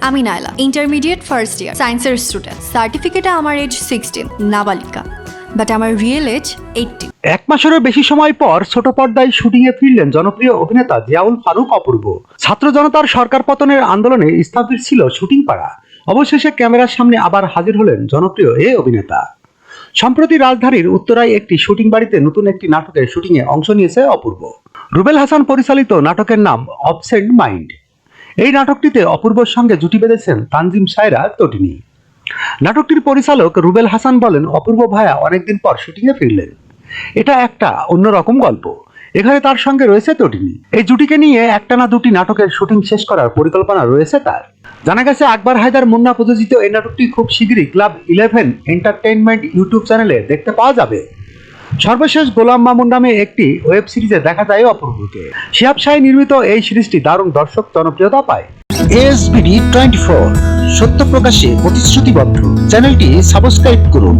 আমি Naila, intermediate first year, সায়েন্সের student. সার্টিফিকেটে আমার এজ 16, নাবালিকা, বাট আমার রিয়েল এজ 18। এক মাসেরও বেশি সময় পর ছোট পর্দায় শুটিংয়ে ফিরলেন জনপ্রিয় অভিনেতা জিয়াউল ফারুক অপূর্ব। ছাত্র জনতার সরকার পতনের আন্দোলনে স্থবির ছিল শুটিং পাড়া। অবশেষে ক্যামেরার সামনে আবার হাজির হলেন জনপ্রিয় এই অভিনেতা। সম্প্রতি রাজধানীর উত্তরায় একটি শুটিং বাড়িতে নতুন একটি নাটকের শুটিংয়ে অংশ নিয়েছে অপূর্ব। রুবেল হাসান পরিচালিত নাটকের নাম অবসেন্ট মাইন্ড। এই নাটকটিতে অপূর্বর সঙ্গে জুটি বেঁধেছেন তানজিম সায়রা তটিনী। নাটকটির পরিচালক রুবেল হাসান বলেন, অপূর্ব ভাইয়া অনেকদিন পর শুটিংয়ে ফিরলেন। এটা একটা অন্যরকম গল্প। এখানে তার সঙ্গে রয়েছে তটিনী। এই জুটিকে নিয়ে একটা না দুটি নাটকের শুটিং শেষ করার পরিকল্পনা রয়েছে তার। জানা গেছে আকবর হায়দার মুন্না প্রযোজিত এই নাটকটি খুব শীঘ্রই ক্লাব 11 এন্টারটেইনমেন্ট ইউটিউব চ্যানেলে দেখতে পাওয়া যাবে। সর্বশেষ গোলাম মামুন নামে একটি ওয়েব সিরিজে দেখা যায় অপূর্বকে। শিহাব শাহী নির্মিত এই সিরিজটি দারুণ দর্শক জনপ্রিয়তা পায়। ASBD 24 সত্য প্রকাশে প্রতিশ্রুতিবদ্ধ। চ্যানেলটি সাবস্ক্রাইব করুন।